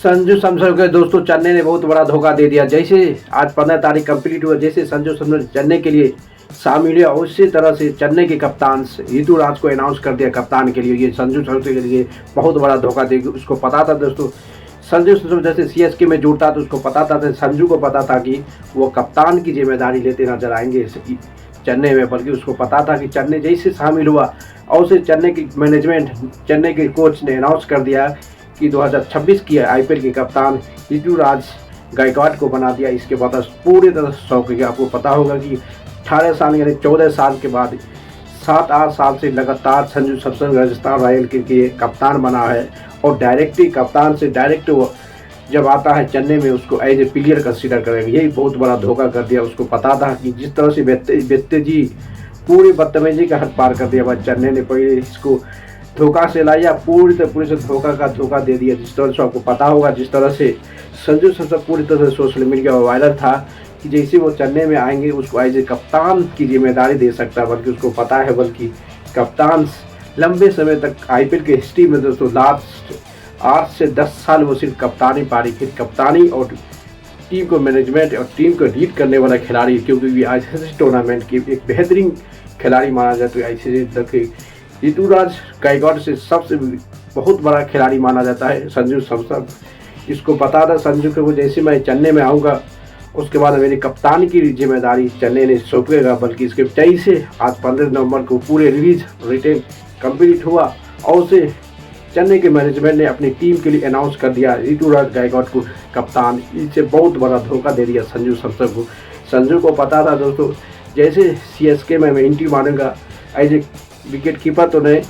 संजू सैमसन के दोस्तों चेन्नई ने बहुत बड़ा धोखा दे दिया। जैसे आज 15 तारीख कंप्लीट हुआ, जैसे संजू सैमसन चेन्नई के लिए शामिल हुआ, उसी तरह से चेन्नई के कप्तान ऋतुराज को अनाउंस कर दिया कप्तान के लिए। ये संजू सैमसन के लिए बहुत बड़ा धोखा देगी। उसको पता था दोस्तों, संजू सैमसन जैसे सीएसके में जुड़ता तो उसको पता था, संजू को पता था कि वो कप्तान की जिम्मेदारी लेते नजर आएंगे चेन्नई में। बल्कि उसको पता था कि चेन्नई जैसे शामिल हुआ और उसे चेन्नई की मैनेजमेंट, चेन्नई के कोच ने अनाउंस कर दिया कि 2026 की आईपीएल के कप्तान ऋतुराज गायकवाड़ को बना दिया। इसके बाद पूरी तरह शौक गया। आपको पता होगा कि 18 साल यानी 14 साल के बाद 7-8 साल से लगातार संजू सैमसन राजस्थान रॉयल के कप्तान बना है और डायरेक्टली कप्तान से डायरेक्ट वो जब आता है चेन्नई में उसको एज ए प्लेयर कंसीडर करेंगे। यही बहुत बड़ा धोखा कर दिया। उसको पता था कि जिस तरह से बेत्तेजी पूरी बदतमीजी का हद पार कर दिया भाई चेन्नई ने, पहले इसको धोखा से लाया, पूरी से धोखा दे दिया। जिस तरह से आपको पता होगा, जिस तरह से संजू सैमसन पूरी तरह से सोशल मीडिया पर वायरल था कि जैसे वो चेन्नई में आएंगे उसको एज ए कप्तान की जिम्मेदारी दे सकता है। बल्कि उसको पता है, बल्कि कप्तान लंबे समय तक आईपीएल के हिस्ट्री में दोस्तों लास्ट 8 से 10 साल वो सिर्फ कप्तानी पारी, फिर कप्तानी और टीम को मैनेजमेंट और टीम को लीड करने वाला खिलाड़ी, क्योंकि आईसीसी टूर्नामेंट की एक बेहतरीन खिलाड़ी माना जाता है। आईसीसी ऋतुराज गायकवाड़ से सबसे बहुत बड़ा खिलाड़ी माना जाता है संजू सैमसन। इसको पता था संजू को, जैसे मैं चेन्नई में आऊँगा उसके बाद मेरी कप्तानी की जिम्मेदारी चेन्नई ने सौंपेगा। बल्कि इसके चाहिए से आज 15 नवंबर को पूरे रिटेन कंप्लीट हुआ और उसे चेन्नई के मैनेजमेंट ने अपनी टीम के लिए अनाउंस कर दिया ऋतुराज गायकवाड़ को कप्तान। इससे बहुत बड़ा धोखा दे दिया संजू सैमसन को। संजू को पता था दोस्तों, जैसे सीएसके में मैं एंट्री मारूंगा एज ए विकेट कीपर तो नहीं,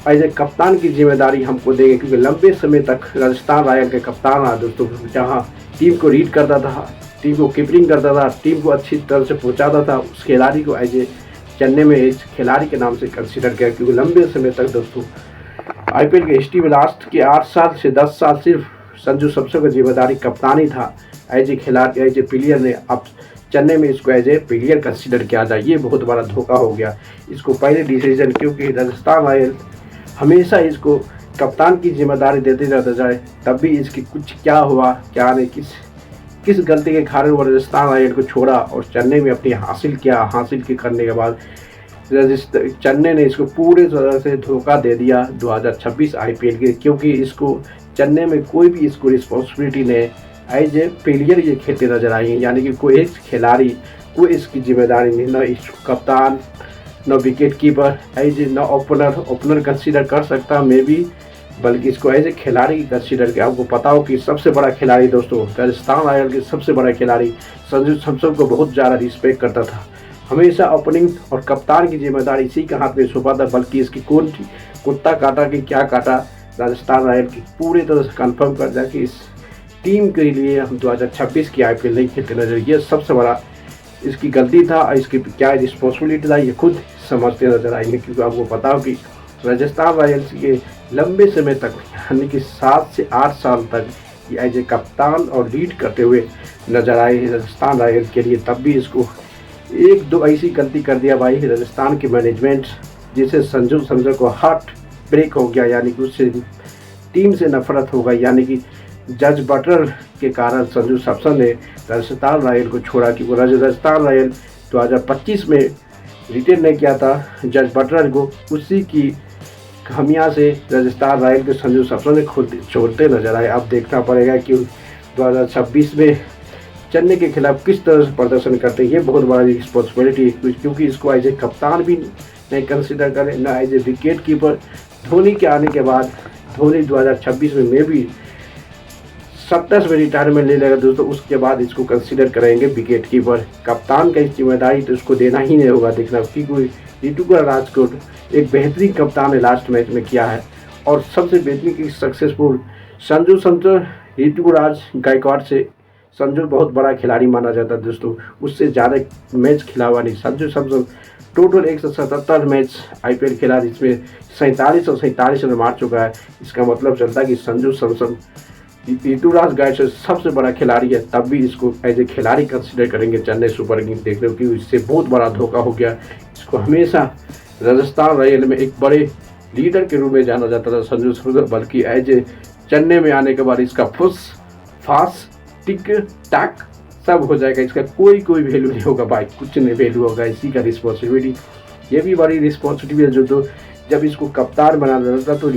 एज ए कप्तान की जिम्मेदारी हमको देंगे, क्योंकि लंबे समय तक राजस्थान रॉयल के कप्तान रहा दोस्तों, जहाँ टीम को लीड करता था, टीम को कीपिंग करता था, टीम को अच्छी तरह से पहुँचाता था। उस खिलाड़ी को एज ए चेन्नई में इस खिलाड़ी के नाम से कंसिडर किया, क्योंकि लंबे समय तक दोस्तों आईपीएल के हिस्ट्री में लास्ट के 8 साल से 10 साल सिर्फ संजू सैमसन की जिम्मेदारी कप्तानी था एज ए खिलाड़ी, एज ए प्लेयर ने। अब चेन्नई में इसको एज ए प्लेयर कंसिडर किया जाए, ये बहुत बड़ा धोखा हो गया। इसको पहले डिसीजन, क्योंकि राजस्थान रॉयल हमेशा इसको कप्तान की जिम्मेदारी देते रहता जाए, तब भी इसकी कुछ क्या हुआ क्या नहीं, किस गलती के कारण वो राजस्थान रॉयल को छोड़ा और चेन्नई में अपनी हासिल करने के बाद चेन्नई ने इसको पूरे तरह से धोखा दे दिया 2026 आईपीएल के। क्योंकि इसको चेन्नई में कोई भी इसको रिस्पॉन्सिबिलिटी नहीं, एज ए प्लेयर ये खेलते नजर आएंगे, यानी कि कोई एक खिलाड़ी, कोई इसकी जिम्मेदारी नहीं, न इसको कप्तान, न विकेट कीपर, एज ए न ओपनर कंसीडर कर सकता मे भी, बल्कि इसको एज ए खिलाड़ी कंसीडर किया। आपको पता हो कि सबसे बड़ा खिलाड़ी दोस्तों राजस्थान रॉयल के सबसे बड़ा खिलाड़ी संजू सैमसन को बहुत ज़्यादा रिस्पेक्ट करता था, हमेशा ओपनिंग और कप्तान की जिम्मेदारी इसी के हाथ में सौंपा था। बल्कि इसकी कौन कुत्ता काटा कि क्या काटा, राजस्थान रॉयल की पूरी तरह से कंफर्म कर दिया कि इस टीम के लिए हम 2026 की आईपीएल नहीं खेलते नजर। ये सबसे बड़ा इसकी गलती था और इसकी क्या रिस्पॉन्सिबिलिटी था ये खुद समझते नजर आएंगे। क्योंकि आपको पता हो कि राजस्थान रॉयल्स के लंबे समय तक, यानी कि 7 से 8 साल तक ये एज ए कप्तान और लीड करते हुए नजर आए राजस्थान रॉयल्स के लिए। तब भी इसको 1-2 ऐसी गलती कर दिया भाई राजस्थान की मैनेजमेंट, जिससे संजू सैमसन को हार्ट ब्रेक हो गया, यानी कि उससे टीम से नफरत हो गई। यानी कि जज बटलर के कारण संजू सैमसन ने राजस्थान रॉयल को छोड़ा, कि वो राजस्थान रॉयल 2025 में रिटेन नहीं किया था जज बटलर को। उसी की खामियां से राजस्थान रॉयल के संजू सैमसन ने खुद छोड़ते नजर आए। अब देखना पड़ेगा कि 2026 में चेन्नई के खिलाफ किस तरह से प्रदर्शन करते हैं। ये बहुत बड़ा रिस्पॉन्सिबिलिटी, क्योंकि इसको एज ए कप्तान भी नहीं कंसिडर करें, ना as a wicket keeper. Dhoni के आने के बाद धोनी 2026 में भी 70 में रिटायरमेंट ले लेगा दोस्तों, उसके बाद इसको कंसिडर करेंगे विकेट कीपर। कप्तान का इस जिम्मेदारी तो इसको देना ही नहीं होगा। देखना कि कोई ऋतुराज को एक बेहतरीन कप्तान ने लास्ट मैच में किया है, और सबसे बेहतरीन की सक्सेसफुल संजू सैमसन ऋतुराज गायकवाड़ से संजू बहुत बड़ा खिलाड़ी माना जाता है दोस्तों, उससे ज़्यादा मैच खिला हुआ नहीं। Sanju Samson total 177 match IPL खेला, जिसमें 47 रन मार चुका है। इसका मतलब चलता है कि संजू सैमसन ऋतुराज गायकवाड़ से सबसे बड़ा खिलाड़ी है, तब भी इसको एज ए खिलाड़ी कंसिडर करेंगे चेन्नई सुपर किंग्स। देख रहे हो कि इससे बहुत बड़ा धोखा हो गया। इसको हमेशा राजस्थान रॉयल में एक बड़े लीडर के रूप में जाना जाता था संजू सैमसन, बल्कि एज ए चेन्नई में आने के बाद इसका फुस फास टिक टाक सब हो जाएगा, इसका कोई वैल्यू नहीं होगा भाई, कुछ नहीं वैल्यू होगा, इसी का रिस्पॉन्सिबिलिटी। ये भी बड़ी रिस्पॉन्सिबिलिटी है जो जब इसको कप्तान बना देता तो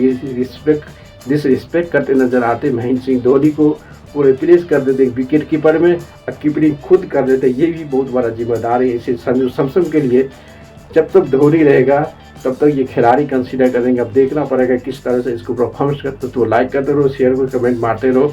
डिसरिस्पेक्ट करते नजर आते महेंद्र सिंह धोनी को, वो रिप्लेस कर देते विकेट कीपर में और कीपरिंग खुद कर देते। ये भी बहुत बड़ा जिम्मेदार है इसे संजू सैमसन के लिए। जब तक धोनी रहेगा तब तक ये खिलाड़ी कंसीडर करेंगे। अब देखना पड़ेगा किस तरह से इसको परफॉर्मेंस करते। तो लाइक करते रहो, शेयर करो, कमेंट मारते रहो।